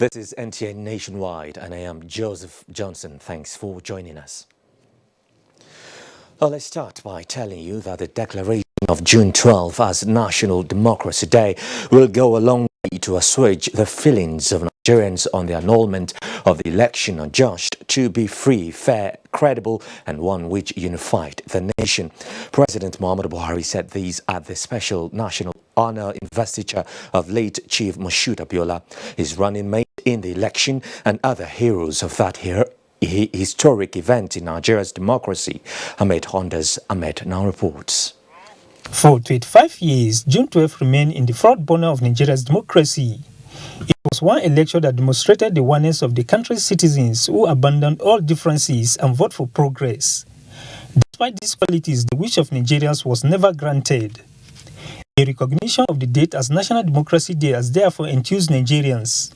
This is NTA Nationwide, and I am Joseph Johnson. Thanks for joining us. Well, let's start by telling you that the declaration of June 12 as National Democracy Day will go a long way to assuage the feelings of Nigerians on the annulment of the election adjudged to be free, fair, credible, and one which unified the nation. President Muhammadu Buhari said these at the special national honor investiture of late Chief Moshood Abiola, his running mate in the election, and other heroes of that historic event in Nigeria's democracy. Ahmed now reports. For 25 years, June 12 remained in the front burner of Nigeria's democracy. It was one election that demonstrated the oneness of the country's citizens who abandoned all differences and voted for progress. Despite these qualities, the wish of Nigerians was never granted. A recognition of the date as National Democracy Day has therefore enthused Nigerians.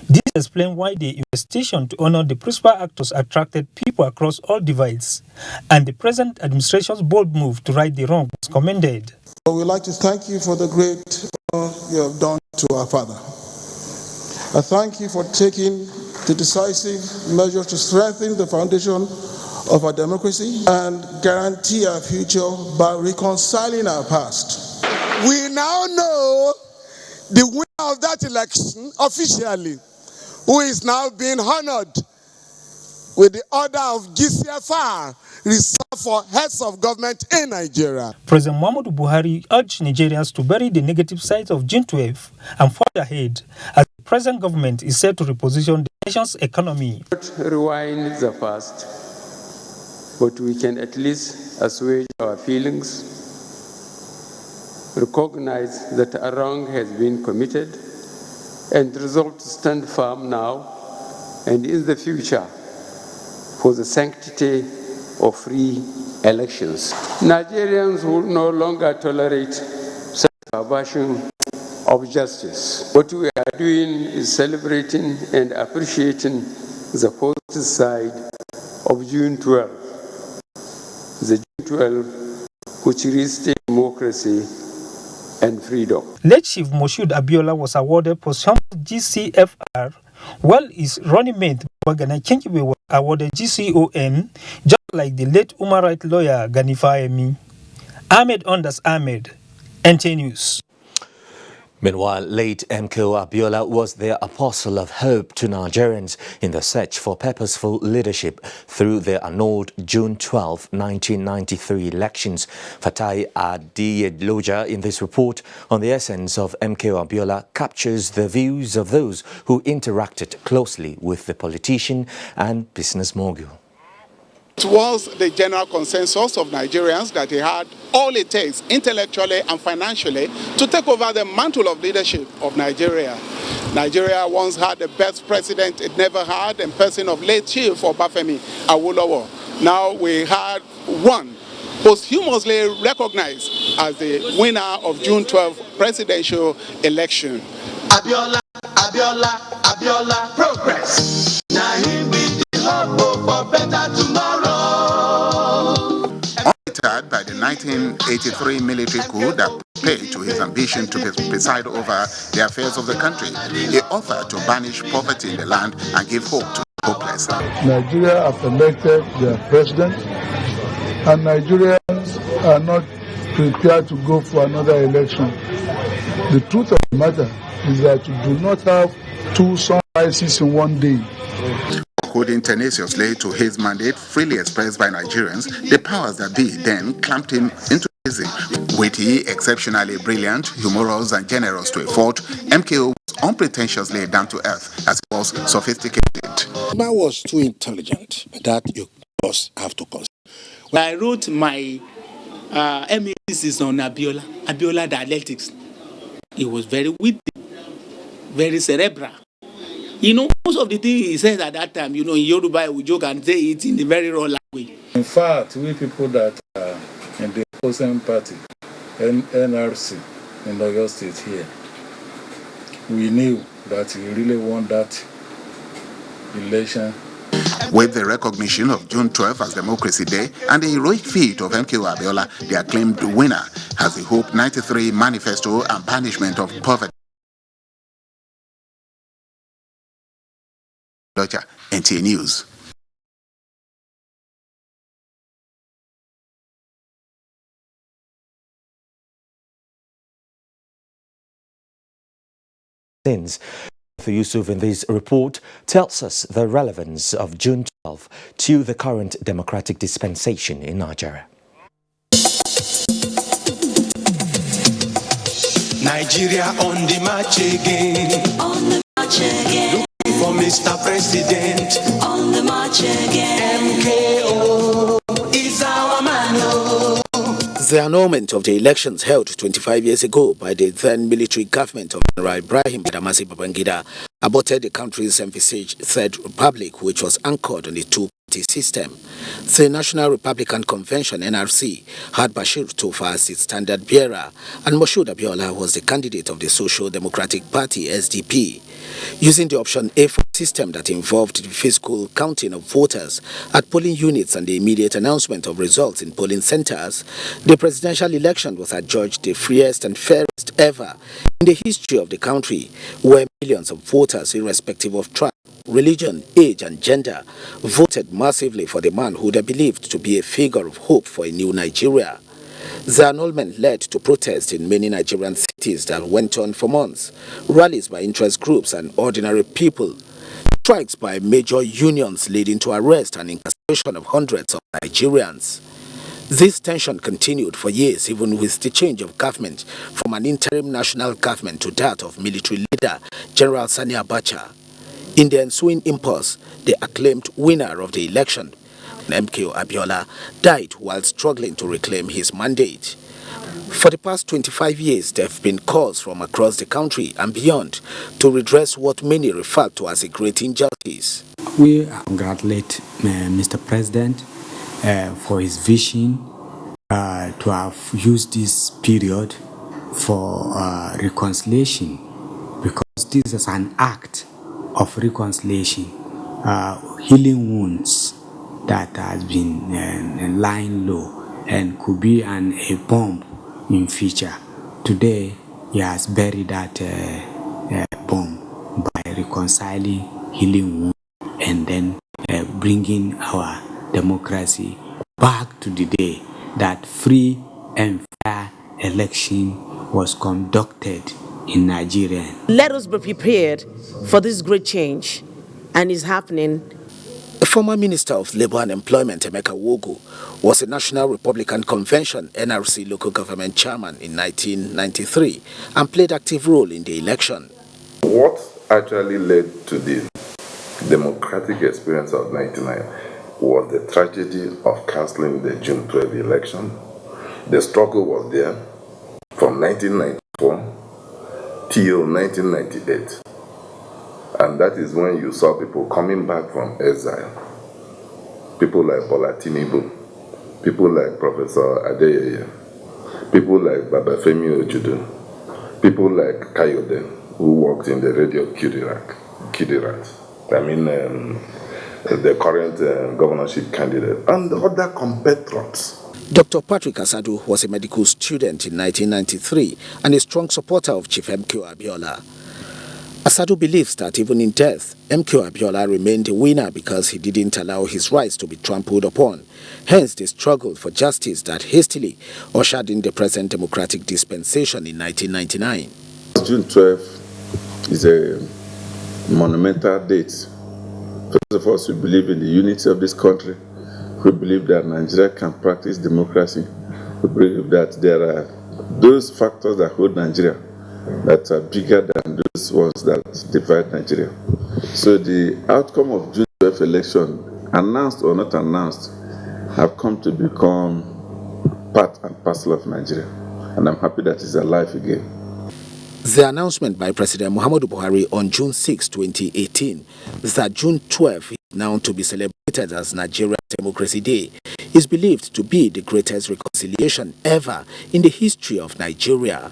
This explains why the invitation to honor the principal actors attracted people across all divides, and the present administration's bold move to right the wrong was commended. We'd like to thank you for the great honor you have done to our father. I thank you for taking the decisive measure to strengthen the foundation of our democracy and guarantee our future by reconciling our past. We now know the winner of that election officially, who is now being honored with the order of GCFR, reserved for heads of government in Nigeria. President Muhammadu Buhari urged Nigerians to bury the negative sides of June 12 and forge ahead, as the present government is set to reposition the nation's economy. Rewind the past, but we can at least assuage our feelings, recognize that a wrong has been committed, and resolve to stand firm now and in the future for the sanctity of free elections. Nigerians will no longer tolerate such perversion of justice. What we are doing is celebrating and appreciating the positive side of June 12, the June 12 which restored democracy and freedom. Late Chief Moshood Abiola was awarded posthumous GCFR, while his running mate Bagana Chengibe was awarded GCON, just like the late human rights lawyer Gani Fahemi. Ahmed, NTA News. Meanwhile, late MKO Abiola was the apostle of hope to Nigerians in the search for purposeful leadership through the annulled June 12, 1993 elections. Fatai Adiyedloja in this report on the essence of MKO Abiola captures the views of those who interacted closely with the politician and business mogul. It was the general consensus of Nigerians that he had all it takes intellectually and financially to take over the mantle of leadership of Nigeria. Nigeria once had the best president it never had, in person of late Chief Obafemi Awolowo. Now we had one posthumously recognized as the winner of June 12 presidential election. Abiola, Abiola, Abiola, progress. Now he be the hope for better tomorrow. Undeterred by the 1983 military coup that paid to his ambition to preside over the affairs of the country, he offered to banish poverty in the land and give hope to the hopeless. Nigeria have elected their president, and Nigerians are not prepared to go for another election. The truth of the matter is that you do not have two sunrises in one day. Holding tenaciously to his mandate freely expressed by Nigerians, the powers that be then clamped him into prison. Witty, exceptionally brilliant, humorous and generous to a fault, MKO was unpretentiously down to earth as he was sophisticated. Man was too intelligent. That you just have to consider. When I wrote my MA thesis on Abiola dialectics, he was very witty, very cerebral. You know, most of the things he says at that time, in Yoruba, we joke and say it in a very raw language. In fact, we people that are in the opposing party, NRC, in Oyo State here, we knew that he really won that election. With the recognition of June 12 as Democracy Day and the heroic feat of MKO Abiola, the acclaimed winner, has the Hope 93 manifesto and banishment of poverty. NTA News. Since Yusuf in this report tells us the relevance of June 12 to the current democratic dispensation in Nigeria. Nigeria on the march again. On the march again. Looking for Mr. President. On the march again. MKO is our man. The annulment of the elections held 25 years ago by the then military government of General Ibrahim Badamasi Babangida aborted the country's envisaged Third Republic, which was anchored on the two-party system. The National Republican Convention, NRC, had Bashir Tofa as its standard bearer, and Moshood Abiola was the candidate of the Social Democratic Party, SDP. Using the option A4 system that involved the physical counting of voters at polling units and the immediate announcement of results in polling centers, the presidential election was adjudged the freest and fairest ever in the history of the country, where millions of voters, irrespective of tribe, religion, age, and gender, voted massively for the man who they believed to be a figure of hope for a new Nigeria. The annulment led to protests in many Nigerian cities that went on for months, rallies by interest groups and ordinary people, strikes by major unions leading to arrest and incarceration of hundreds of Nigerians. This tension continued for years, even with the change of government from an interim national government to that of military leader General Sani Abacha. In the ensuing impulse, the acclaimed winner of the election, MKO Abiola, died while struggling to reclaim his mandate. For the past 25 years, there have been calls from across the country and beyond to redress what many refer to as a great injustice. We congratulate Mr. President for his vision to have used this period for reconciliation, because this is an act of reconciliation, healing wounds that has been lying low and could be a bomb in future. Today, he has buried that bomb by reconciling, healing wounds, and then bringing our democracy back to the day that free and fair election was conducted in Nigeria. Let us be prepared for this great change, and it's happening. The former Minister of Labour and Employment, Emeka Wogu, was a National Republican Convention NRC local government chairman in 1993 and played active role in the election. What actually led to the democratic experience of 1999 was the tragedy of cancelling the June 12 election. The struggle was there from 1994 till 1998. And that is when you saw people coming back from exile. People like Bola Tinubu, people like Professor Adeyeye, people like Babafemi Ojudu, people like Kayode, who worked in the radio Kidirat. The current governorship candidate, and other compatriots. Dr. Patrick Asadu was a medical student in 1993 and a strong supporter of Chief MKO Abiola. Asadu believes that even in death, MKO Abiola remained a winner because he didn't allow his rights to be trampled upon. Hence the struggle for justice that hastily ushered in the present democratic dispensation in 1999. June 12 is a monumental date. First of all, we believe in the unity of this country. We believe that Nigeria can practice democracy. We believe that there are those factors that hold Nigeria that are bigger than those was that divided Nigeria. So the outcome of June 12th election, announced or not announced, have come to become part and parcel of Nigeria. And I'm happy that it's alive again. The announcement by President Muhammadu Buhari on June 6, 2018, that June 12 is now to be celebrated as Nigeria Democracy Day, is believed to be the greatest reconciliation ever in the history of Nigeria.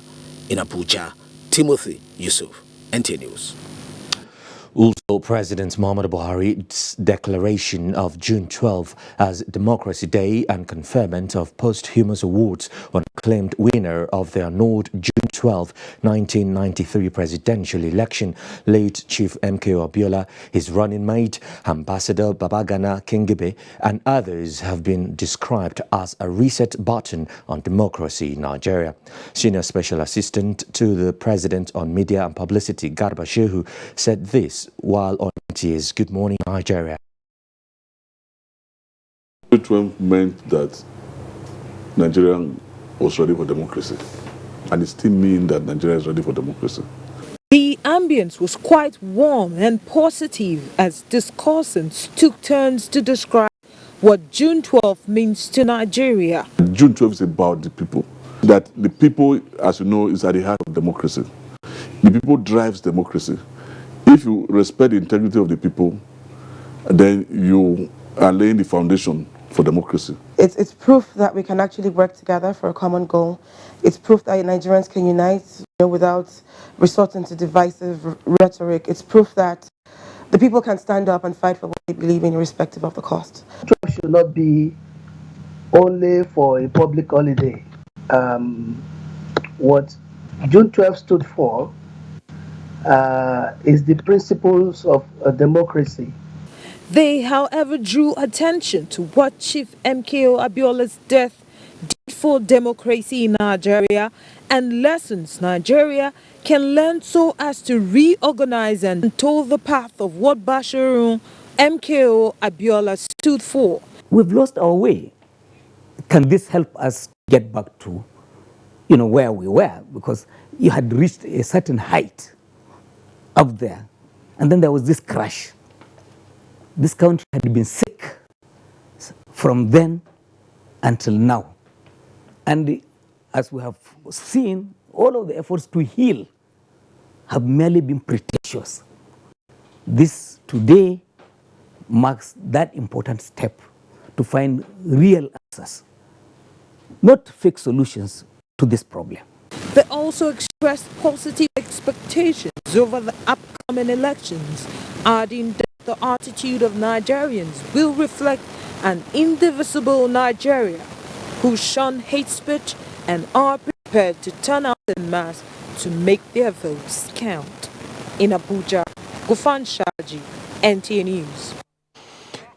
In Abuja, Timothy Yusuf, NT News. Also, President Muhammadu Buhari's declaration of June 12 as Democracy Day and conferment of posthumous awards on acclaimed winner of the annulled June 12, 1993 presidential election, late Chief MKO Abiola, his running mate, Ambassador Babagana Kingibe, and others have been described as a reset button on democracy in Nigeria. Senior Special Assistant to the President on Media and Publicity, Garba Shehu, said this while on NTA's Good Morning Nigeria. 12 meant that Nigeria was ready for democracy, and it still means that Nigeria is ready for democracy. The ambience was quite warm and positive as discussants took turns to describe what June 12 means to Nigeria. June 12 is about the people. That the people, as you know, is at the heart of democracy. The people drives democracy. If you respect the integrity of the people, then you are laying the foundation for democracy. It's proof that we can actually work together for a common goal. It's proof that Nigerians can unite, without resorting to divisive rhetoric. It's proof that the people can stand up and fight for what they believe in, irrespective of the cost. It should not be only for a public holiday. What June 12 stood for is the principles of democracy. They, however, drew attention to what Chief MKO Abiola's death did for democracy in Nigeria and lessons Nigeria can learn so as to reorganize and told the path of what Basharun MKO Abiola stood for. We've lost our way. Can this help us get back to, where we were? Because you had reached a certain height up there, and then there was this crash. This country had been sick from then until now. And as we have seen, all of the efforts to heal have merely been pretentious. This today marks that important step to find real answers, not fake solutions to this problem. They also expressed positive expectations over the upcoming elections, adding that the attitude of Nigerians will reflect an indivisible Nigeria who shun hate speech and are prepared to turn out en masse to make their votes count. In Abuja, Gufan Shaji, NTA News.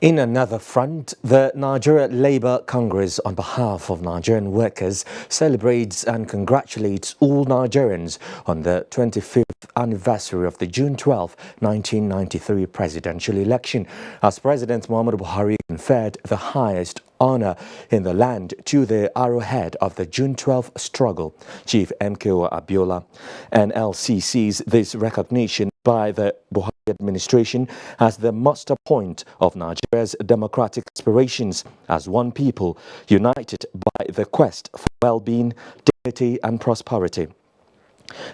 In another front, the Nigeria Labour Congress, on behalf of Nigerian workers, celebrates and congratulates all Nigerians on the 25th anniversary of the June 12, 1993 presidential election, as President Muhammadu Buhari conferred the highest honor in the land to the arrowhead of the June 12 struggle, Chief MKO Abiola. NLC sees this recognition by the Buhari administration as the muster point of Nigeria's democratic aspirations as one people, united by the quest for well-being, dignity and prosperity.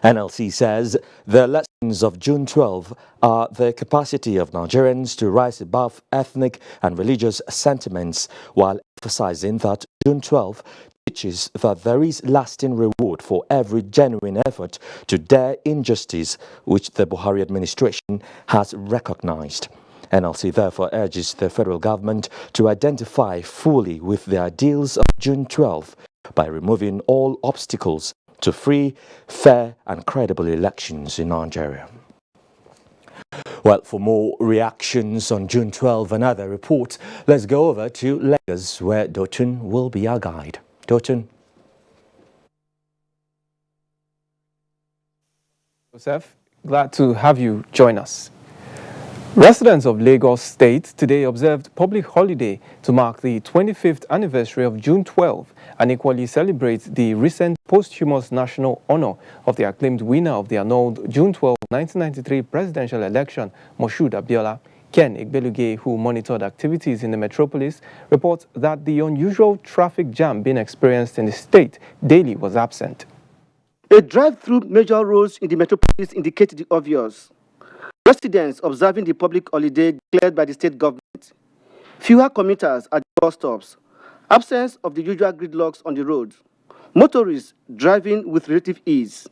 NLC says the lessons of June 12 are the capacity of Nigerians to rise above ethnic and religious sentiments, while emphasizing that June 12 teaches that there is lasting reward for every genuine effort to dare injustice, which the Buhari administration has recognized. NLC therefore urges the federal government to identify fully with the ideals of June 12 by removing all obstacles to free, fair and credible elections in Nigeria. Well, for more reactions on June 12 and other reports, let's go over to Lagos, where Dotun will be our guide. Dotun. Joseph, glad to have you join us. Residents of Lagos State today observed public holiday to mark the 25th anniversary of June 12 and equally celebrate the recent posthumous national honor of the acclaimed winner of the annulled June 12, 1993 presidential election, Moshood Abiola. Ken Igbeluge, who monitored activities in the metropolis, reports that the unusual traffic jam being experienced in the state daily was absent. A drive through major roads in the metropolis indicate the obvious. Residents observing the public holiday declared by the state government. Fewer commuters at the bus stops. Absence of the usual gridlocks on the roads. Motorists driving with relative ease.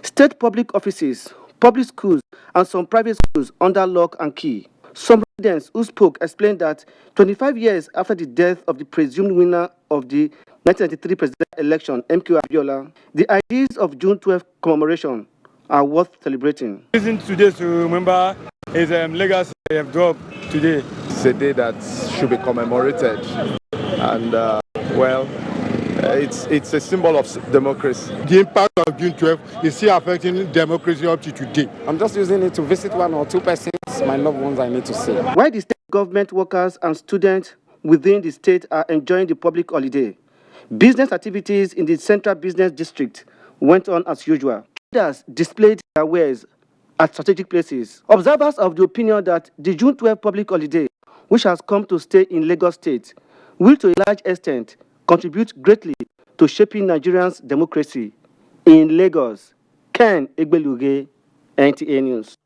State public offices, public schools, and some private schools under lock and key. Some residents who spoke explained that 25 years after the death of the presumed winner of the 1993 presidential election, MK Abiola, the ideas of June 12 commemoration are worth celebrating. Reason today to remember is legacy they have dropped today. It's a day that should be commemorated, and it's a symbol of democracy. The impact of June 12 is still affecting democracy up to today. I'm just using it to visit one or two persons, my loved ones I need to see. While the state government workers and students within the state are enjoying the public holiday, business activities in the central business district went on as usual. Traders displayed their wares at strategic places. Observers of the opinion that the June 12 public holiday, which has come to stay in Lagos State, will to a large extent contribute greatly to shaping Nigerians' democracy. In Lagos, Ken Igbeluge, NTA News.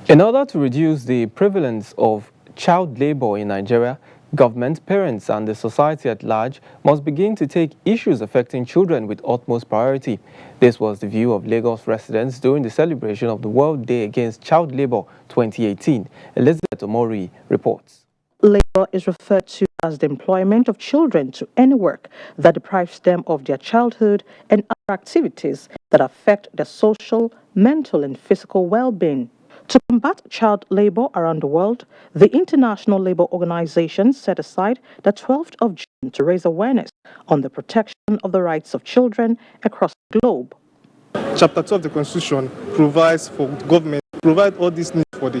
In order to reduce the prevalence of child labor in Nigeria, government, parents, and the society at large must begin to take issues affecting children with utmost priority. This was the view of Lagos residents during the celebration of the World Day Against Child Labor 2018. Elizabeth Omori reports. Labor is referred to as the employment of children to any work that deprives them of their childhood and other activities that affect their social, mental, and physical well-being. To combat child labor around the world, the International Labour Organization set aside the 12th of June to raise awareness on the protection of the rights of children across the globe. Chapter 2 of the Constitution provides for government to provide all these needs for the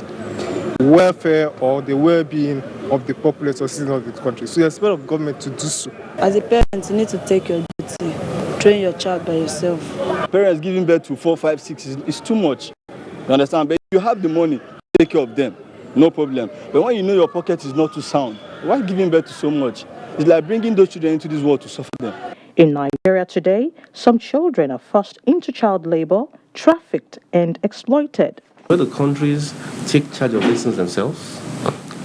welfare or the well-being of the populace or citizens of the country. So you expect of government to do so. As a parent, you need to take your duty, train your child by yourself. Parents giving birth to 4, 5, 6 is too much. You understand? But you have the money, take care of them, no problem. But when you know your pocket is not too sound, why giving birth to so much? It's like bringing those children into this world to suffer them. In Nigeria today, some children are forced into child labor, trafficked, and exploited. Where the countries take charge of these things themselves,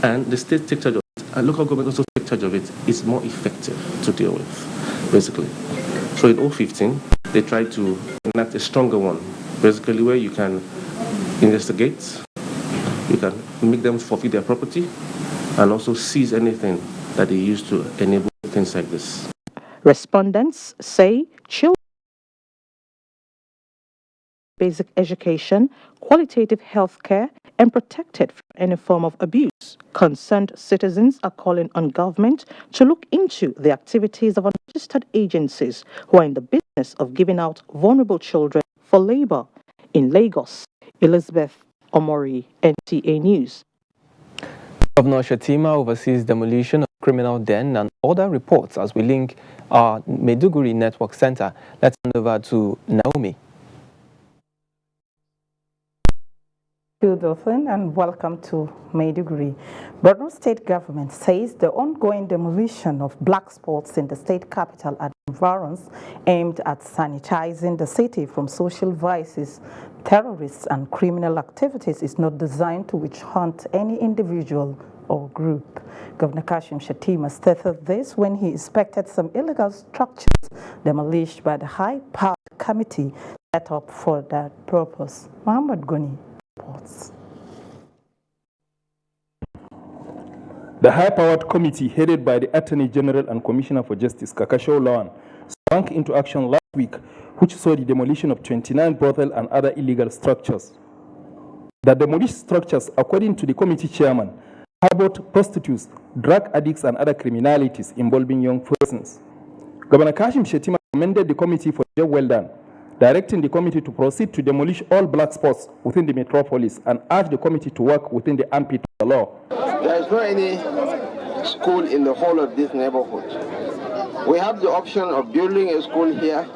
and the state take charge of it, and local government also take charge of it, it's more effective to deal with, basically. So in 2015, they tried to enact a stronger one, basically where you can investigate, you can make them forfeit their property, and also seize anything that they use to enable things like this. Respondents say children basic education, qualitative health care, and protected from any form of abuse. Concerned citizens are calling on government to look into the activities of unregistered agencies who are in the business of giving out vulnerable children for labor. In Lagos, Elizabeth Omori, NTA News. Governor Shatima oversees demolition of criminal den and other reports as we link our Maiduguri Network Center. Let's hand over to Naomi. Good afternoon and welcome to Maiduguri. Borno State government says the ongoing demolition of black spots in the state capital and environs aimed at sanitizing the city from social vices, terrorists and criminal activities is not designed to witch hunt any individual or group. Governor Kashim Shatima stated this when he inspected some illegal structures demolished by the high-powered committee set up for that purpose. Muhammad Goni reports. The high-powered committee headed by the Attorney General and Commissioner for Justice Kakasho Lawan sprang into action last week, which saw the demolition of 29 brothel and other illegal structures. The demolished structures, according to the committee chairman, harbored prostitutes, drug addicts and other criminalities involving young persons. Governor Kashim Shatima commended the committee for their well done directing the committee to proceed to demolish all black spots within the metropolis and urge the committee to work within the ambit of the law. There is no any school in the whole of this neighborhood. We have the option of building a school here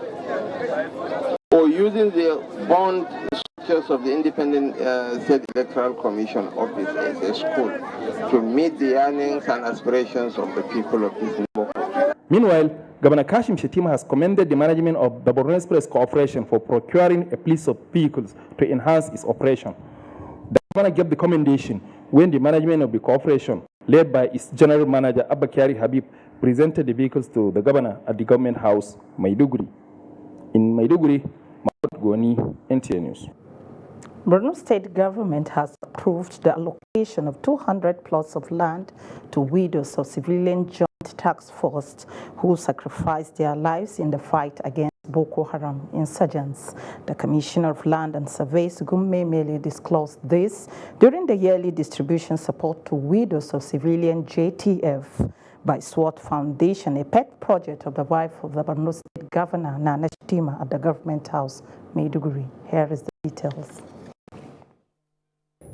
or using the bond structures of the Independent State Electoral Commission office as a school to meet the yearnings and aspirations of the people of this neighborhood. Meanwhile, Governor Kashim Shettima has commended the management of the Borno Express Corporation for procuring a fleet of vehicles to enhance its operation. The governor gave the commendation when the management of the corporation, led by its general manager Abakari Habib, presented the vehicles to the governor at the government house, Maiduguri. In Maiduguri, Mahmoud Goni, NTA News. Borno State government has approved the allocation of 200 plots of land to widows of civilian joint task force who sacrificed their lives in the fight against Boko Haram insurgents. The Commissioner of Land and Surveys, Gumme Mele, disclosed this during the yearly distribution support to widows of civilian JTF by SWAT Foundation, a pet project of the wife of the Borno State Governor, Nana Shettima, at the Government House, Maiduguri. Here is the details.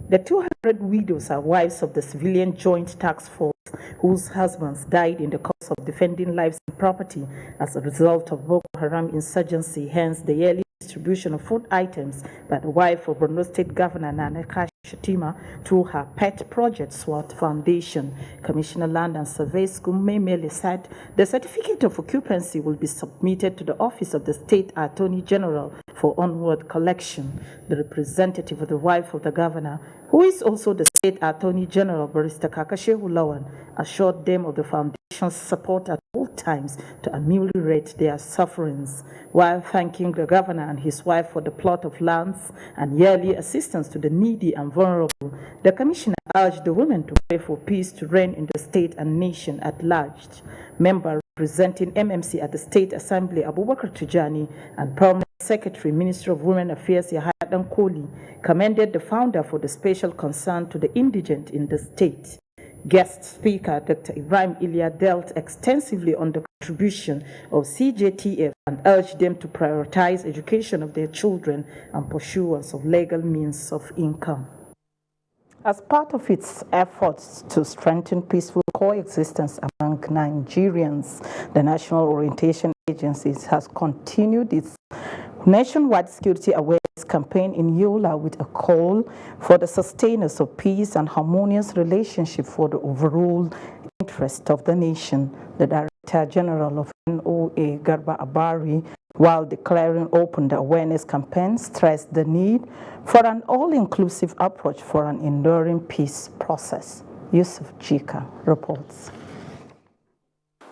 The 200 widows are wives of the civilian joint task force whose husbands died in the course of defending lives and property as a result of Boko Haram insurgency. Hence, the yearly distribution of food items by the wife of Borno State Governor Nana Shettima through her pet project SWAT Foundation. Commissioner Land and Surveys Gumme Mele said the certificate of occupancy will be submitted to the Office of the State Attorney General for onward collection. The representative of the wife of the governor, who is also the State Attorney General, Barrister Kakashe Lawan, assured them of the foundation's support at all times to ameliorate their sufferings. While thanking the governor and his wife for the plot of lands and yearly assistance to the needy and vulnerable, the commissioner urged the women to pray for peace to reign in the state and nation at large. Member representing MMC at the State Assembly, Abubakar Tijani, and Permanent Secretary, Minister of Women Affairs, Yahya Dankoli, commended the founder for the special concern to the indigent in the state. Guest speaker Dr. Ibrahim Ilya dealt extensively on the contribution of CJTF and urged them to prioritize education of their children and pursuance of legal means of income. As part of its efforts to strengthen peaceful coexistence among Nigerians, the National Orientation Agency has continued its nationwide security awareness campaign in Yola with a call for the sustainers of peace and harmonious relationship for the overall interest of the nation. The Director General of NOA, Garba Abari, while declaring open the awareness campaign, stressed the need for an all-inclusive approach for an enduring peace process. Yusuf Jika reports.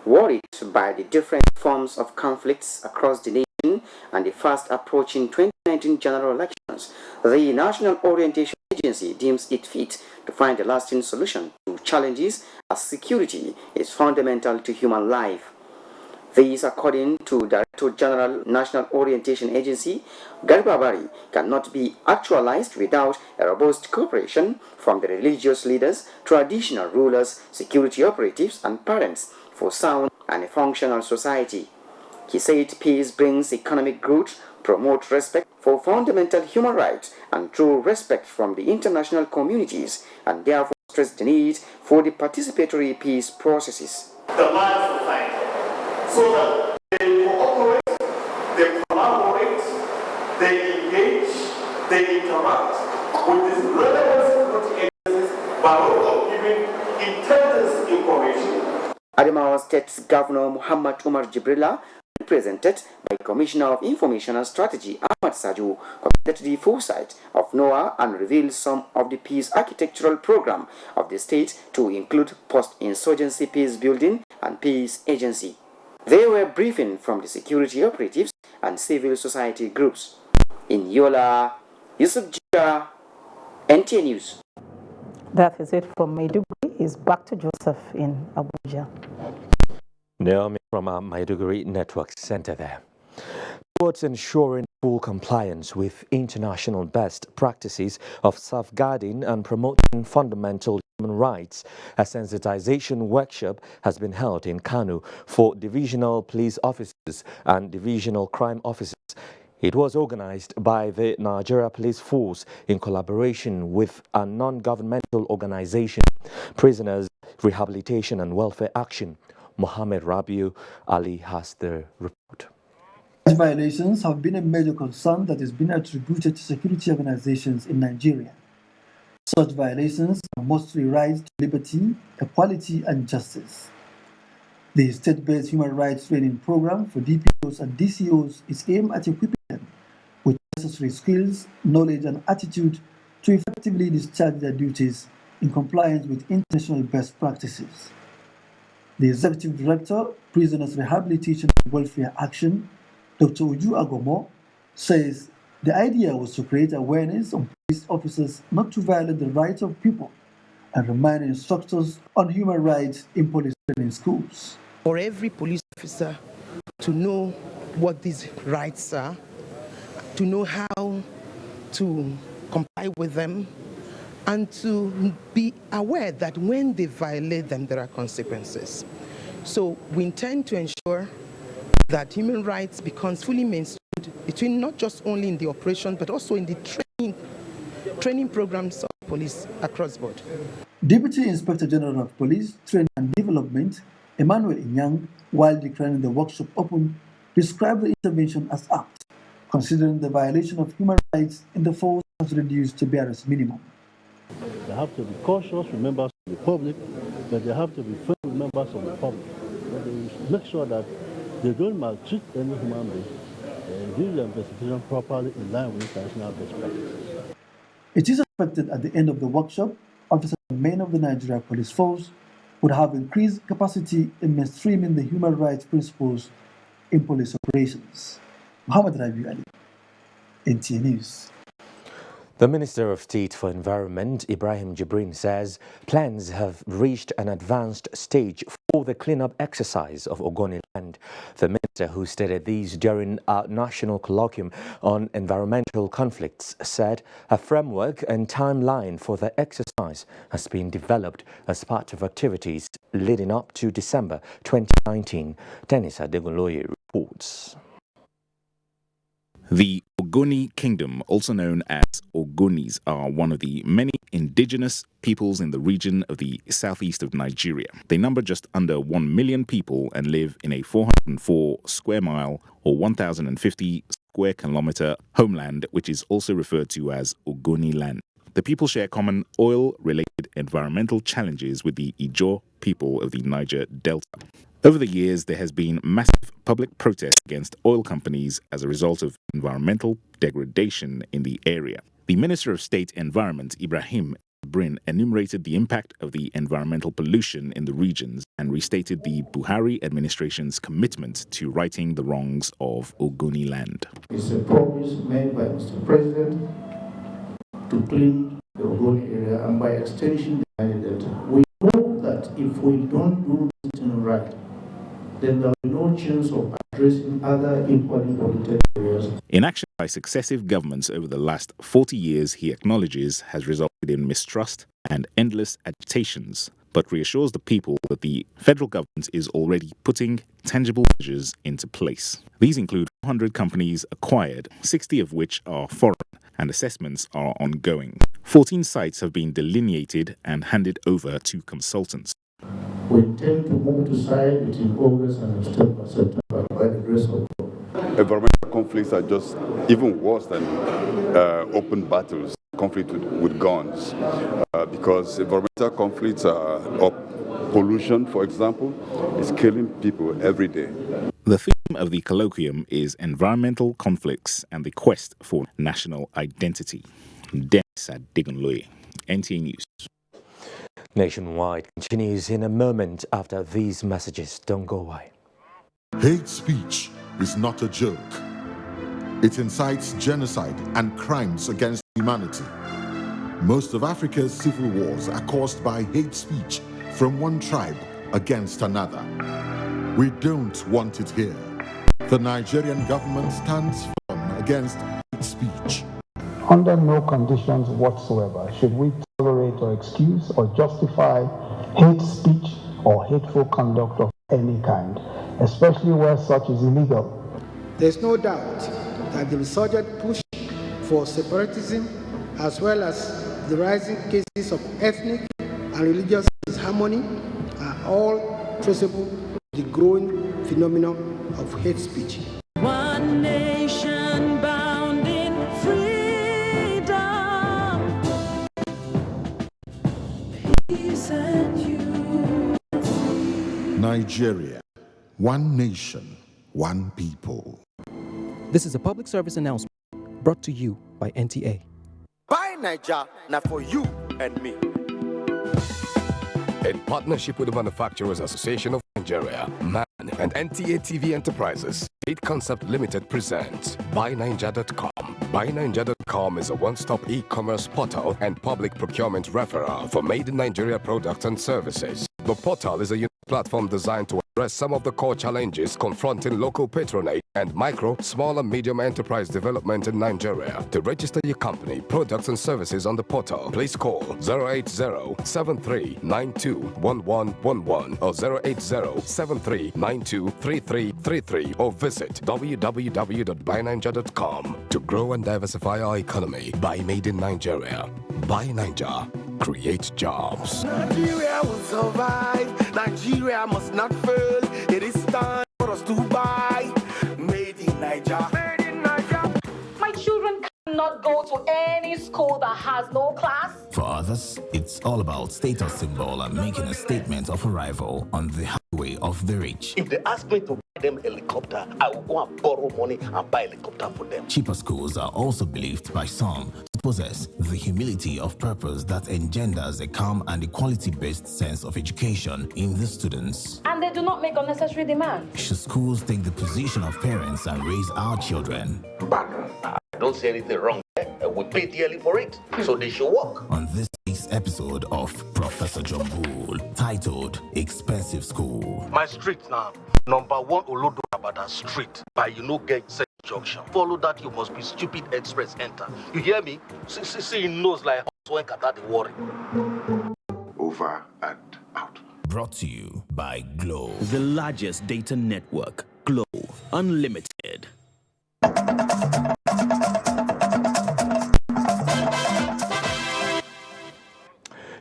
Worried by the different forms of conflicts across the nation and the fast approaching 2019 general elections, the National Orientation Agency deems it fit to find a lasting solution to challenges as security is fundamental to human life. This, according to Director General National Orientation Agency, Garba Abari, cannot be actualized without a robust cooperation from the religious leaders, traditional rulers, security operatives, and parents for sound and a functional society. He said peace brings economic growth, promotes respect for fundamental human rights, and true respect from the international communities, and therefore stressed the need for the participatory peace processes. The lives of life, so that they cooperate, they collaborate, they engage, they interact with these relevant security agencies by way of giving intelligence information. Adamawa State's Governor Muhammad Umar Jibrila, represented by Commissioner of Information and Strategy Ahmad Saju, commended the foresight of NOAA and revealed some of the peace architectural program of the state to include post-insurgency peace building and peace agency. They were briefing from the security operatives and civil society groups. In Yola, Yusuf Jika, NTA News. That is it from Maiduguri. Is back to Joseph in Abuja. Naomi from our Maiduguri Network Center there. Towards ensuring full compliance with international best practices of safeguarding and promoting fundamental human rights, a sensitization workshop has been held in Kano for divisional police officers and divisional crime officers It was organized by the Nigeria Police Force in collaboration with a non-governmental organization, Prisoners Rehabilitation and Welfare Action. Mohammed Rabiu Ali has the report. Such violations have been a major concern that has been attributed to security organizations in Nigeria. Such violations are mostly rights to liberty, equality, and justice. The state-based human rights training program for DPOs and DCOs is aimed at equipping them with necessary skills, knowledge, and attitude to effectively discharge their duties in compliance with international best practices. The Executive Director, Prisoners Rehabilitation and Welfare Action, Dr. Uju Agomo, says the idea was to create awareness on police officers not to violate the rights of people and remind instructors on human rights in police training schools. For every police officer to know what these rights are, to know how to comply with them, and to be aware that when they violate them, there are consequences. So we intend to ensure that human rights becomes fully mainstreamed between not just only in the operation, but also in the training programs of police across board. Deputy Inspector General of Police, Training and Development, Emmanuel Inyang, while declaring the workshop open, described the intervention as apt, considering the violation of human rights in the force has reduced to barest minimum. They have to be cautious with members of the public, but they have to be fair with members of the public. They make sure that they don't maltreat any human being and do the investigation properly in line with international best practices. It is expected at the end of the workshop, officers and men of the Nigeria Police Force would have increased capacity in mainstreaming the human rights principles in police operations. Muhammad Rabiu Ali, NTA News. The Minister of State for Environment, Ibrahim Jibrin, says plans have reached an advanced stage for the cleanup exercise of Ogoni land. The minister, who stated these during a national colloquium on environmental conflicts, said a framework and timeline for the exercise has been developed as part of activities leading up to December 2019. Dennis Adegunloye reports. The Ogoni Kingdom, also known as Ogonis, are one of the many indigenous peoples in the region of the southeast of Nigeria. They number just under 1 million people and live in a 404 square mile or 1,050 square kilometer homeland, which is also referred to as Ogoni land. The people share common oil-related environmental challenges with the Ijaw people of the Niger Delta. Over the years, there has been massive public protest against oil companies as a result of environmental degradation in the area. The Minister of State Environment, Ibrahim Jibrin, enumerated the impact of the environmental pollution in the regions and restated the Buhari administration's commitment to righting the wrongs of Ogoni land. It's a promise made by Mr. President to clean the Ogoni area, and by extension the Niger Delta. We know that if we don't do this thing right, then there will be no chance of addressing other equally polluted areas. Inaction by successive governments over the last 40 years, he acknowledges, has resulted in mistrust and endless agitations, but reassures the people that the federal government is already putting tangible measures into place. These include 400 companies acquired, 60 of which are foreign, and assessments are ongoing. 14 sites have been delineated and handed over to consultants. We intend to move to site between August and September by the grace of God. Environmental conflicts are just even worse than open battles, conflict with guns, because environmental conflicts are pollution, for example, is killing people every day. The theme of the colloquium is environmental conflicts and the quest for national identity. Dennis Adegunloye, NTA News. Nationwide continues in a moment after these messages. Don't go away. Hate speech is not a joke. It incites genocide and crimes against humanity. Most of Africa's civil wars are caused by hate speech from one tribe against another. We don't want it here. The Nigerian government stands firm against hate speech. Under no conditions whatsoever should we tolerate or excuse or justify hate speech or hateful conduct of any kind, especially where such is illegal. There's no doubt that the resurgent push for separatism, as well as the rising cases of ethnic and religious disharmony, are all traceable to the growing phenomenon of hate speech. One nation bound in freedom, peace and unity. Nigeria, one nation, one people. This is a public service announcement brought to you by NTA. Buy Nigeria, not for you and me. In partnership with the Manufacturers Association of Nigeria, MAN, and NTA TV Enterprises, State Concept Limited presents BuyNiger.com. BuyNiger.com is a one-stop e-commerce portal and public procurement referral for made in Nigeria products and services. The portal is a unique platform designed to address some of the core challenges confronting local patronage and micro, small and medium enterprise development in Nigeria. To register your company, products and services on the portal, please call 080-7392-1111 or 080-7392-3333 or visit www.buyniger.com to grow and diversify our economy. Buy made in Nigeria. Buy Niger. Create jobs. Nigeria will survive. Nigeria must not fail. It is time for us to buy. Made in Niger. Made in Niger. My children cannot go to any school that has no class. For others, it's all about status symbol and making a statement of arrival on the highway of the rich. If they ask me to buy them a helicopter, I will go and borrow money and buy a helicopter for them. Cheaper schools are also believed by some to possess the humility of purpose that engenders a calm and equality-based sense of education in the students. And they do not make unnecessary demands. Should schools take the position of parents and raise our children? But I don't see anything wrong there. We pay dearly for it, so they should work. On this week's episode of Professor John Bull, titled Expensive School. My street now, number 1 Olodo Abada Street, by get junction. Follow that, you must be stupid express enter. You hear me? See he knows like when Kata the worry. Over and out. Brought to you by Glow. The largest data network, Glow Unlimited.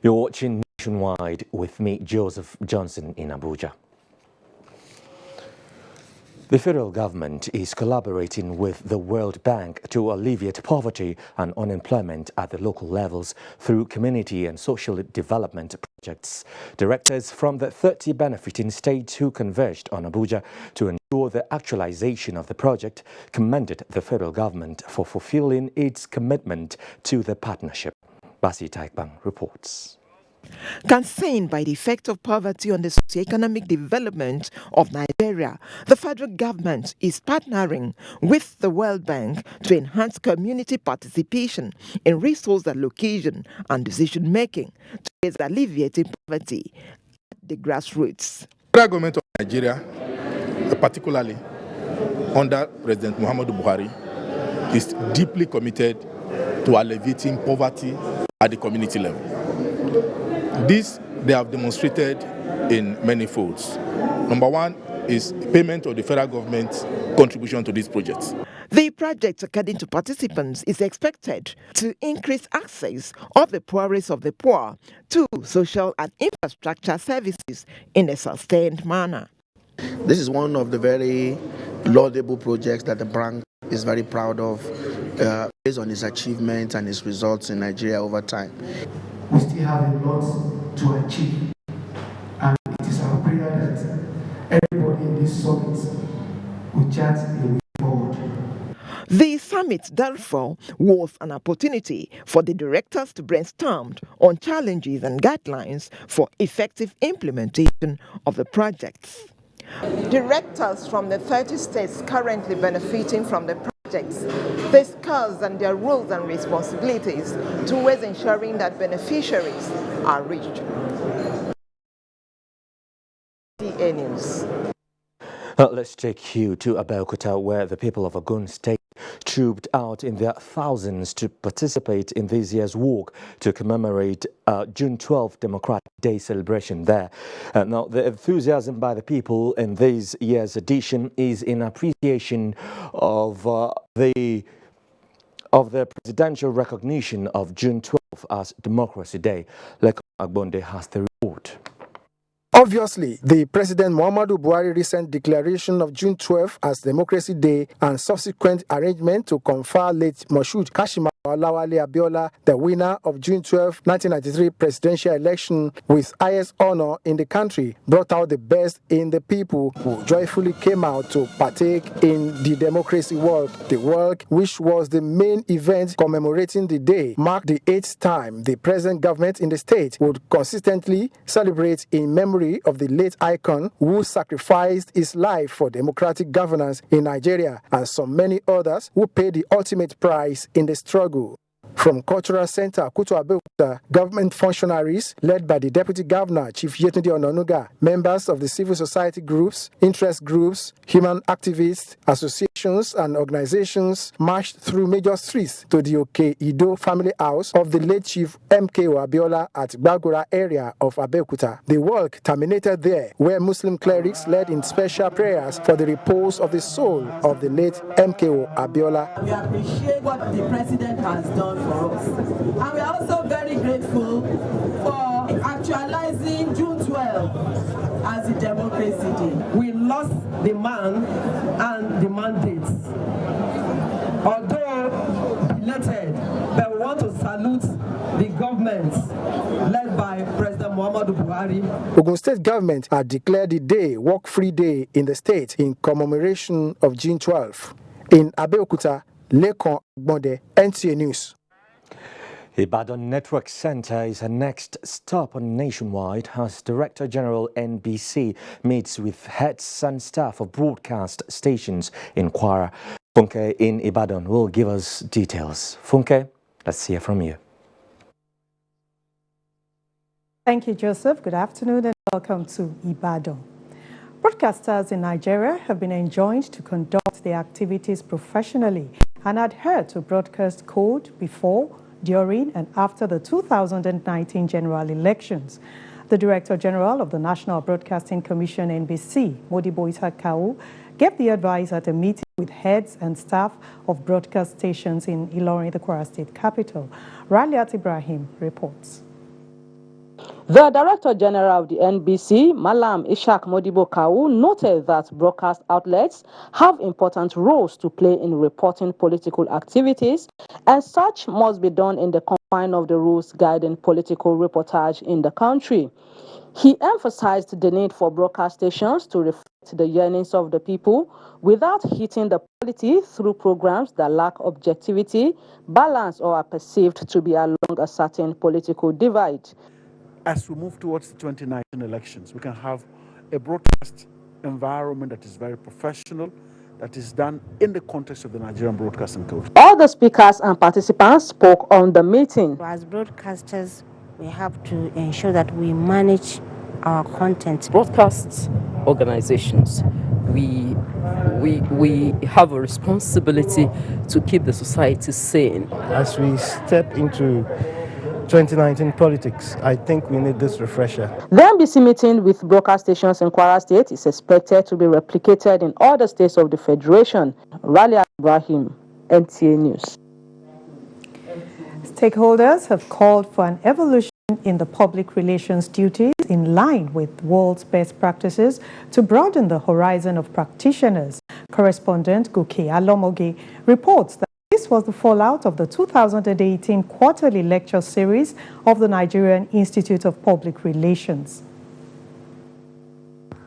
You're watching Nationwide with me, Joseph Johnson, in Abuja. The federal government is collaborating with the World Bank to alleviate poverty and unemployment at the local levels through community and social development projects. Directors from the 30 benefiting states who converged on Abuja to ensure the actualization of the project commended the federal government for fulfilling its commitment to the partnership. Basi Taikbang reports. Concerned by the effect of poverty on the socioeconomic development of Nigeria, the federal government is partnering with the World Bank to enhance community participation in resource allocation and decision-making towards alleviating poverty at the grassroots. The federal government of Nigeria, particularly under President Muhammadu Buhari, is deeply committed to alleviating poverty at the community level. This they have demonstrated in many folds. Number one is payment of the federal government's contribution to these projects. The project, according to participants, is expected to increase access of the poorest of the poor to social and infrastructure services in a sustained manner. This is one of the very laudable projects that the bank is very proud of based on its achievements and its results in Nigeria over time. We still have a lot to achieve, and it is our prayer that everybody in this summit will chart a way forward. The summit, therefore, was an opportunity for the directors to brainstorm on challenges and guidelines for effective implementation of the projects. Directors from the 30 states currently benefiting from the projects discuss and their roles and responsibilities towards ensuring that beneficiaries are reached. DA News. Let's take you to Abuja, where the people of Ogun State trooped out in their thousands to participate in this year's walk to commemorate June 12 Democratic Day celebration there. Now, the enthusiasm by the people in this year's edition is in appreciation of the presidential recognition of June 12th as Democracy Day. Lekon Agbonde has the report. Obviously, the President Muhammadu Buhari recent declaration of June 12 as Democracy Day and subsequent arrangement to confer late Moshood Kashima Olawale Abiola, the winner of June 12, 1993 presidential election with highest honor in the country, brought out the best in the people who joyfully came out to partake in the democracy walk. The walk, which was the main event commemorating the day, marked the 8th time the present government in the state would consistently celebrate in memory of the late icon who sacrificed his life for democratic governance in Nigeria, and so many others who paid the ultimate price in the struggle. From Cultural Center Kutu Abuja, government functionaries led by the Deputy Governor, Chief Yetunde Ononuga, members of the civil society groups, interest groups, human activists, associations and organizations marched through major streets to the Oke Ido family house of the late Chief MKO Abiola at Gbagora area of Abeokuta. The walk terminated there, where Muslim clerics led in special prayers for the repose of the soul of the late MKO Abiola. We appreciate what the president has done for us. And we are also very grateful for actualizing June 12 as the Democracy Day. We lost the man and the mandate. Although belated, but we want to salute the government led by President Muhammadu Buhari. Ogun State government had declared the day work-free day in the state in commemoration of June 12. In Abeokuta, Lekon Agbonde, NTA News. Ibadan Network Center is her next stop on Nationwide as Director General NBC meets with heads and staff of broadcast stations in Kwara. Funke in Ibadan will give us details. Funke, let's hear from you. Thank you, Joseph. Good afternoon and welcome to Ibadan. Broadcasters in Nigeria have been enjoined to conduct their activities professionally and adhere to broadcast code before, during and after the 2019 general elections. The Director General of the National Broadcasting Commission, NBC, Modibo Itakau, gave the advice at a meeting with heads and staff of broadcast stations in Ilorin, the Kwara State capital. Raliat Ibrahim reports. The Director General of the NBC, Malam Ishak Modibo Kawu, noted that broadcast outlets have important roles to play in reporting political activities, and such must be done in the confines of the rules guiding political reportage in the country. He emphasized the need for broadcast stations to reflect the yearnings of the people without hitting the polity through programs that lack objectivity, balance, or are perceived to be along a certain political divide. As we move towards the 2019 elections, we can have a broadcast environment that is very professional, that is done in the context of the Nigerian Broadcasting Code. All the speakers and participants spoke on the meeting. As broadcasters, we have to ensure that we manage our content. Broadcast organizations, we have a responsibility to keep the society sane. As we step into 2019 politics, I think we need this refresher. The NBC meeting with broadcast stations in Kwara State is expected to be replicated in other states of the Federation. Raliat Ibrahim, NTA News. Stakeholders have called for an evolution in the public relations duties in line with world's best practices to broaden the horizon of practitioners. Correspondent Guke Alomoge reports that this was the fallout of the 2018 quarterly lecture series of the Nigerian Institute of Public Relations.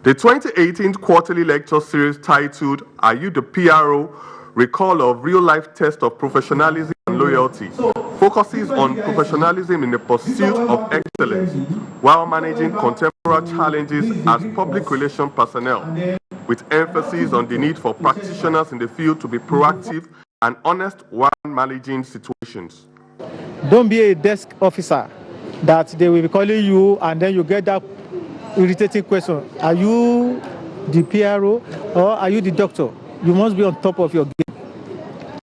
The 2018 quarterly lecture series titled Are You the PRO? Recall of real-life test of professionalism and loyalty focuses on professionalism in the pursuit of excellence while managing contemporary challenges as public relations personnel, with emphasis on the need for practitioners in the field to be proactive and honest while managing situations. Don't be a desk officer that they will be calling you and then you get that irritating question. Are you the PRO or are you the doctor? You must be on top of your game.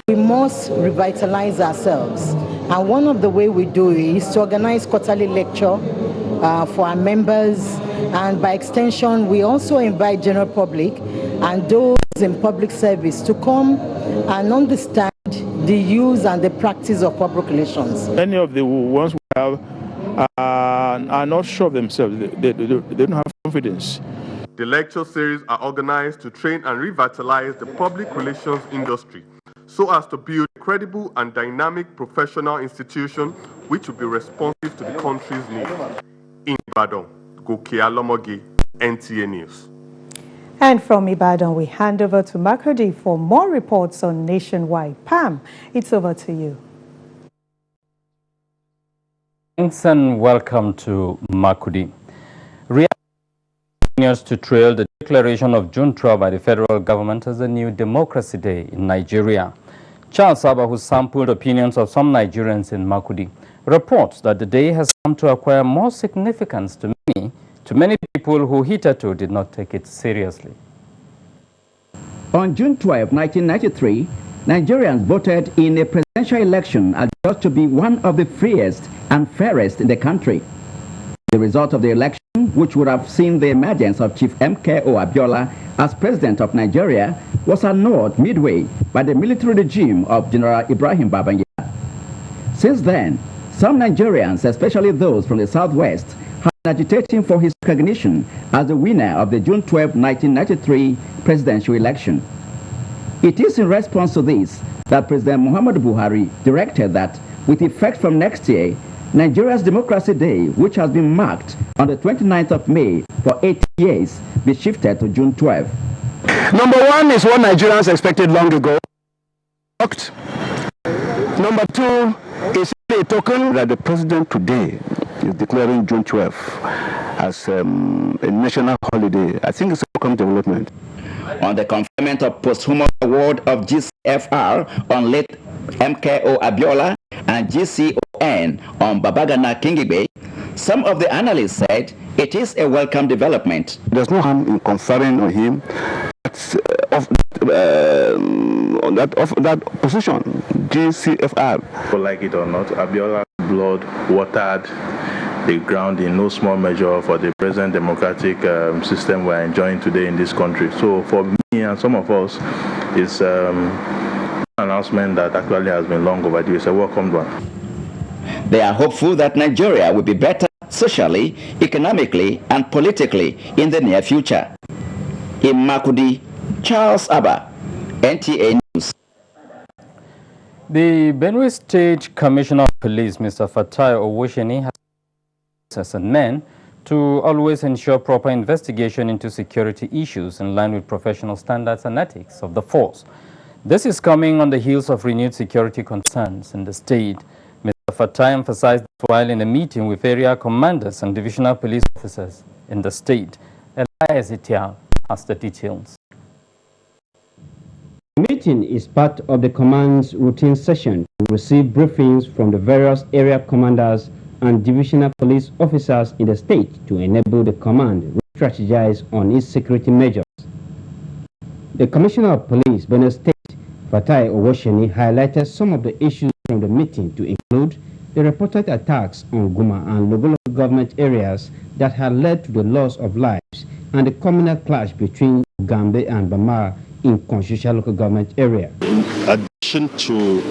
We must revitalize ourselves. And one of the ways we do it is to organize quarterly lecture for our members, and by extension, we also invite general public and those in public service to come and understand the use and the practice of public relations. Many of the ones we have are not sure of themselves. They don't have confidence. The lecture series are organized to train and revitalize the public relations industry so as to build a credible and dynamic professional institution which will be responsive to the country's needs. In Ibadan, Goke Alomoge, NTA News. And from Ibadan, we hand over to Makurdi for more reports on Nationwide. Pam, it's over to you. Thanks and welcome to Makurdi. Continues to trail the declaration of June 12 by the federal government as a new democracy day in Nigeria. Charles Saba, who sampled opinions of some Nigerians in Makurdi, reports that the day has come to acquire more significance to many people who hitherto did not take it seriously. On June 12, 1993, Nigerians voted in a presidential election adjudged to be one of the freest and fairest in the country. The result of the election, which would have seen the emergence of Chief MKO Abiola as president of Nigeria, was annulled midway by the military regime of General Ibrahim Babangida. Since then, some Nigerians, especially those from the southwest, have been agitating for his recognition as the winner of the June 12, 1993 presidential election. It is in response to this that President Muhammadu Buhari directed that, with effect from next year, Nigeria's Democracy Day, which has been marked on the 29th of May for 8 years, be shifted to June 12. Number one is what Nigerians expected long ago. Number two is a token that the president today is declaring June 12 as a national holiday. I think it's a welcome development. On the conferment of posthumous award of GCFR on late MKO Abiola and GCON on Babagana Kingibe, some of the analysts said it is a welcome development. There's no harm in conferring on him that position, GCFR. Like it or not, Abiola's blood watered the ground in no small measure for the present democratic system we're enjoying today in this country. So for me and some of us, it's an announcement that actually has been long overdue. It's a welcomed one. They are hopeful that Nigeria will be better socially, economically, and politically in the near future. In Makurdi, Charles Abba, NTA News. The Benue State Commissioner of Police, Mr. Fatai Owosheni, has and men to always ensure proper investigation into security issues in line with professional standards and ethics of the force. This is coming on the heels of renewed security concerns in the state. Mr. Fatai emphasized this while in a meeting with area commanders and divisional police officers in the state. Elias Itial has the details. The meeting is part of the command's routine session to receive briefings from the various area commanders and divisional police officers in the state to enable the command to strategize on its security measures. The Commissioner of Police, Benue State, Fatai Owosheni, highlighted some of the issues from the meeting to include the reported attacks on Guma and local government areas that had led to the loss of lives and the communal clash between Gambe and Bamar in Konshusha local government area. In addition to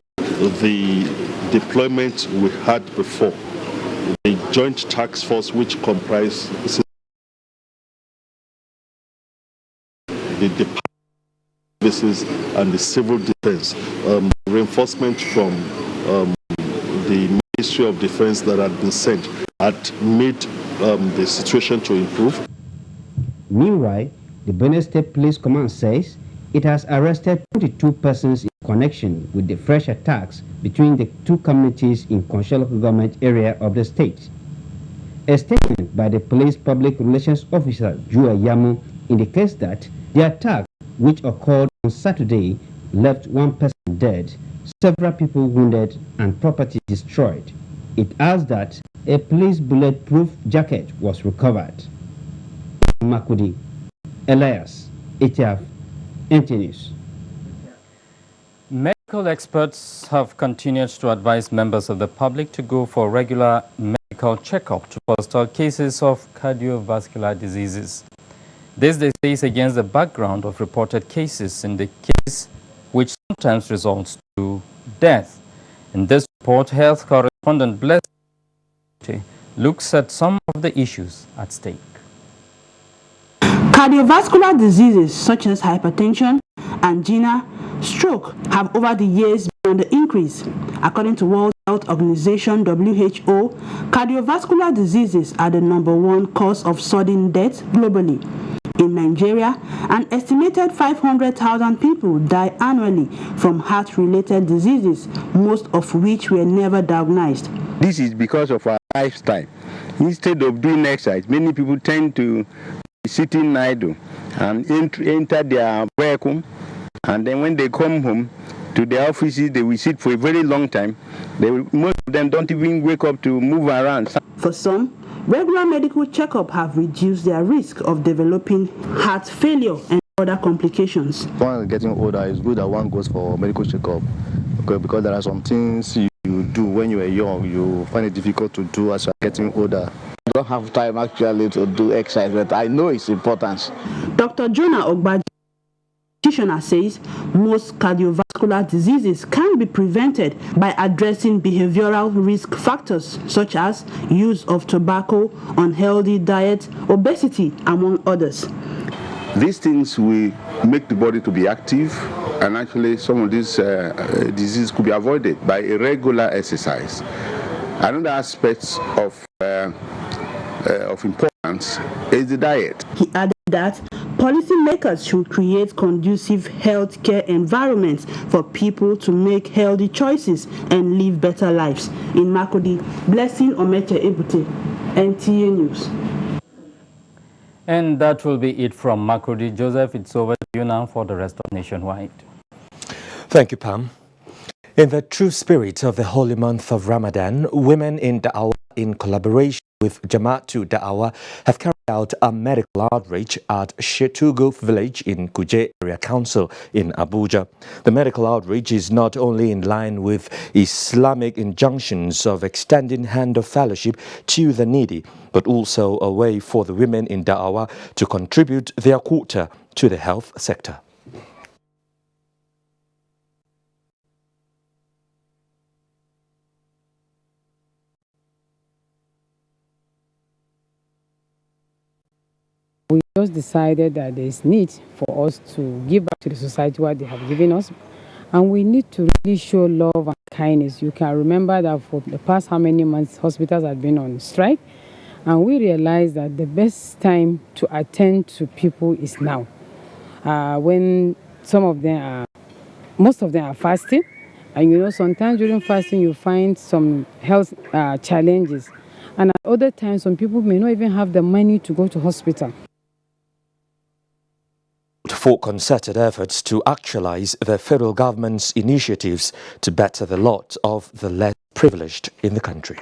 the deployment we had before, the joint task force which comprises the department services and the civil defense, reinforcement from the Ministry of Defense that had been sent had made the situation to improve. Meanwhile, the Benue State Police Command says it has arrested 22 persons in connection with the fresh attacks between the two communities in Konshusha local government area of the state. A statement by the police public relations officer, Jua Yamu, indicates that the attack, which occurred on Saturday, left one person dead, several people wounded, and property destroyed. It adds that a police bulletproof jacket was recovered. Makurdi, Elias, Etiaf, NTA News. Medical experts have continued to advise members of the public to go for regular medical medical checkup to forestall cases of cardiovascular diseases. This, they say, is against the background of reported cases in the case which sometimes results to death. In this report, health correspondent Blessing looks at some of the issues at stake. Cardiovascular diseases such as hypertension, angina, stroke have over the years been on the increase. According to World Health Organization (WHO), cardiovascular diseases are the #1 cause of sudden death globally. In Nigeria, an estimated 500,000 people die annually from heart-related diseases, most of which were never diagnosed. This is because of our lifestyle. Instead of doing exercise, many people tend to be sitting idle and enter their vehicle, and then when they come home to their offices, they will sit for a very long time. Most of them don't even wake up to move around. For some, regular medical checkup have reduced their risk of developing heart failure and other complications. When getting older, it's good that one goes for medical checkup because there are some things you do when you are young, you find it difficult to do as you are getting older. I don't have time actually to do exercise, but I know its importance. Dr. Jonah Ogbaji practitioner says most cardiovascular diseases can be prevented by addressing behavioral risk factors such as use of tobacco, unhealthy diet, obesity, among others. These things will make the body to be active, and actually some of these diseases could be avoided by a regular exercise. Another aspect of importance is the diet. He added that policymakers should create conducive healthcare environments for people to make healthy choices and live better lives. In Makodi, Blessing Omeche Ebute, NTA News. And that will be it from Makodi. Joseph, it's over to you now for the rest of Nationwide. Thank you, Pam. In the true spirit of the holy month of Ramadan, women in Da'awah, in collaboration with Jama'atu Da'awah, have carried out a medical outreach at Shetugo village in Kuje Area Council in Abuja. The medical outreach is not only in line with Islamic injunctions of extending hand of fellowship to the needy, but also a way for the women in Da'awah to contribute their quota to the health sector. We just decided that there is need for us to give back to the society what they have given us, and we need to really show love and kindness. You can remember that for the past how many months hospitals have been on strike, and we realized that the best time to attend to people is now, when most of them are fasting, and you know sometimes during fasting you find some health challenges, and at other times some people may not even have the money to go to hospital. For concerted efforts to actualize the federal government's initiatives to better the lot of the less privileged in the country.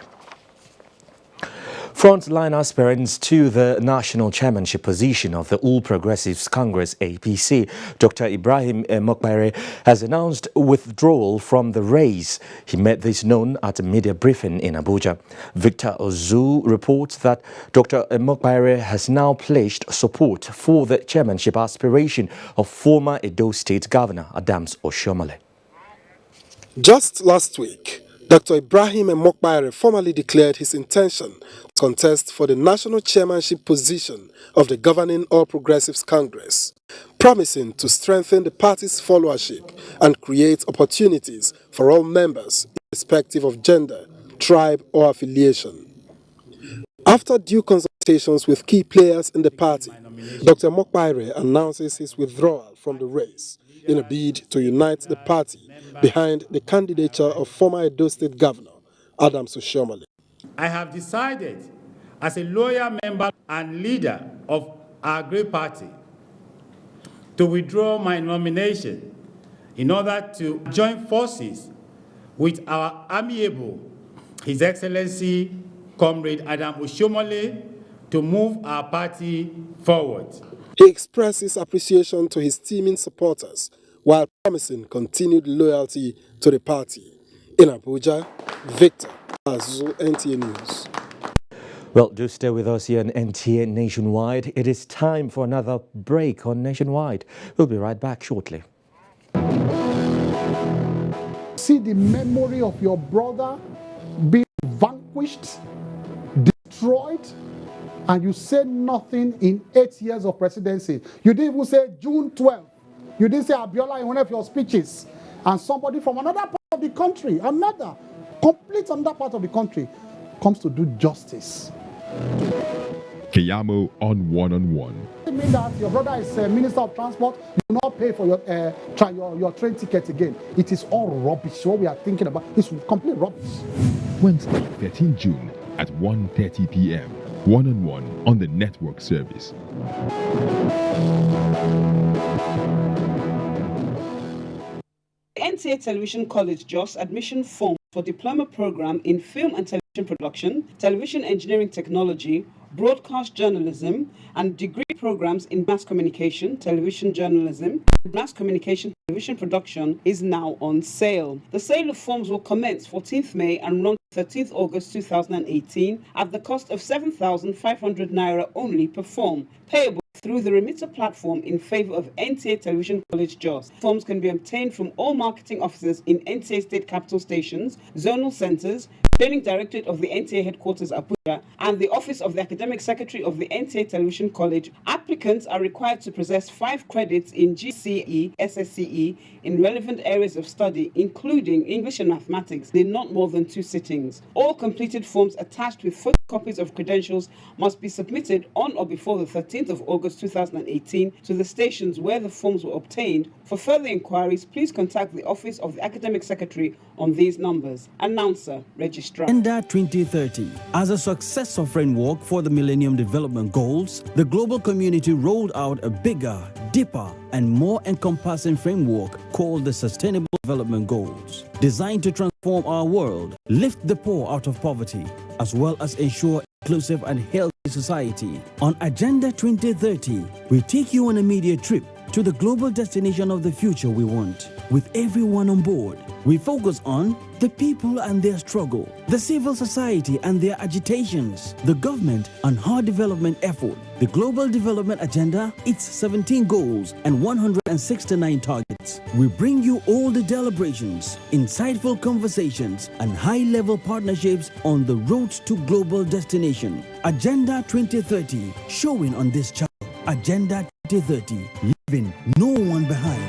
Frontline aspirants to the national chairmanship position of the All Progressives Congress APC, Dr. Ibrahim Mokbare, has announced withdrawal from the race. He made this known at a media briefing in Abuja. Victor Ozu reports that Dr. Mokbare has now pledged support for the chairmanship aspiration of former Edo State Governor Adams Oshiomhole. Just last week, Dr. Ibrahim Mokbare formally declared his intention to contest for the national chairmanship position of the governing All Progressives Congress, promising to strengthen the party's followership and create opportunities for all members, irrespective of gender, tribe, or affiliation. After due consultations with key players in the party, Dr. Mokbare announces his withdrawal from the race in a bid to unite the party behind the candidature of former Edo State Governor Adams Oshiomhole. I have decided, as a loyal member and leader of our great party, to withdraw my nomination in order to join forces with our amiable His Excellency Comrade Adam Oshiomhole to move our party forward. He expresses appreciation to his teeming supporters while promising continued loyalty to the party. In Abuja, Victor Azu, NTA News. Well, do stay with us here on NTA Nationwide. It is time for another break on Nationwide. We'll be right back shortly. See the memory of your brother being vanquished, destroyed, and you said nothing in 8 years of presidency. You didn't even say June 12th. You didn't say Abiola in one of your speeches. And somebody from another part of the country, complete another part of the country, comes to do justice. Keyamo on One. It means that your brother is Minister of Transport, you will not pay for your train ticket again. It is all rubbish. What we are thinking about is complete rubbish. Wednesday, 13 June at 1:30 p.m. One on the network service. NTA Television College Jos admission form for diploma program in film and television production, television engineering technology, broadcast journalism, and degree programs in mass communication, television journalism, and mass communication television production is now on sale. The sale of forms will commence 14th May and run 13th August 2018 at the cost of 7,500 naira only per form, payable through the remitter platform in favor of NTA Television College Jos. Forms can be obtained from all marketing offices in NTA State Capital Stations, zonal centers, Training Directorate of the NTA Headquarters Abuja, and the Office of the Academic Secretary of the NTA Television College. Applicants are required to possess 5 credits in GCE, SSCE in relevant areas of study, including English and Mathematics, in not more than 2 sittings. All completed forms attached with photocopies of credentials must be submitted on or before the 13th of August 2018 to the stations where the forms were obtained. For further inquiries, please contact the Office of the Academic Secretary on these numbers. Announcer, Registrar. Agenda 2030. As a successor framework for the Millennium Development Goals, the global community rolled out a bigger, deeper, and more encompassing framework called the Sustainable Development Goals, designed to transform our world, lift the poor out of poverty, as well as ensure inclusive and healthy society. On Agenda 2030, we take you on a media trip to the global destination of the future we want. With everyone on board, we focus on the people and their struggle, the civil society and their agitations, the government and her development effort, the global development agenda, its 17 goals and 169 targets. We bring you all the deliberations, insightful conversations, and high-level partnerships on the road to global destination. Agenda 2030, showing on this channel. Agenda 2030, leaving no one behind.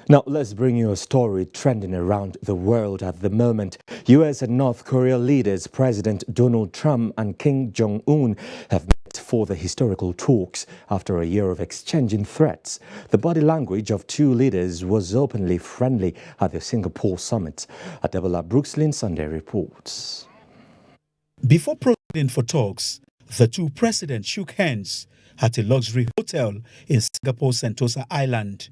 Now, let's bring you a story trending around the world at the moment. US and North Korea leaders, President Donald Trump and Kim Jong-un, have met for the historical talks after a year of exchanging threats. The body language of 2 leaders was openly friendly at the Singapore summit. Adebola Brooks-Lynn Sunday reports. Before proceeding for talks, the 2 presidents shook hands at a luxury hotel in Singapore's Sentosa Island.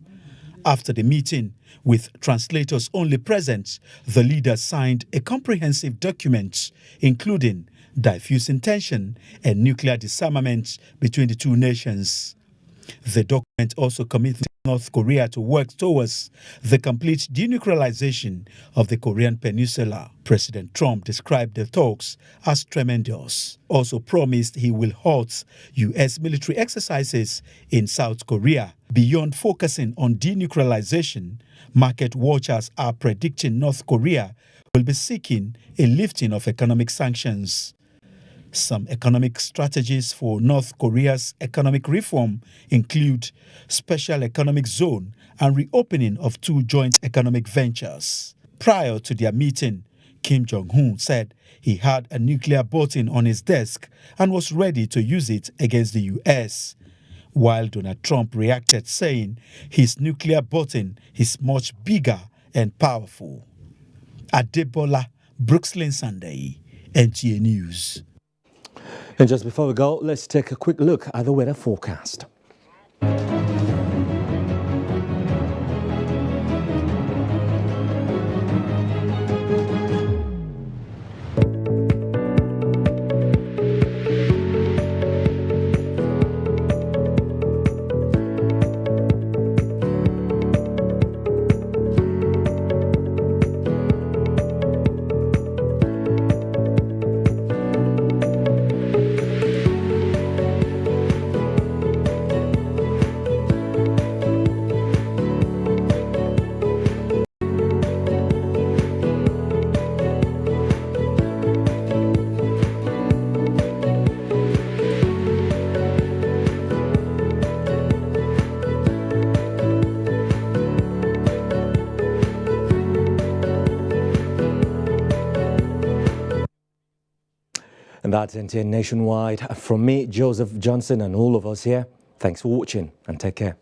After the meeting, with translators only present, the leaders signed a comprehensive document, including diffusing tension and nuclear disarmament between the 2 nations. The document also committed North Korea to work towards the complete denuclearization of the Korean Peninsula. President Trump described the talks as tremendous, also promised he will halt U.S. military exercises in South Korea. Beyond focusing on denuclearization, market watchers are predicting North Korea will be seeking a lifting of economic sanctions. Some economic strategies for North Korea's economic reform include special economic zone and reopening of 2 joint economic ventures. Prior to their meeting, Kim Jong-un said he had a nuclear button on his desk and was ready to use it against the U.S., while Donald Trump reacted saying his nuclear button is much bigger and powerful. Adebola Brooks-Lynn Sunday, NTA News. And just before we go, let's take a quick look at the weather forecast. And that's NTN Nationwide. From me, Joseph Johnson, and all of us here, thanks for watching and take care.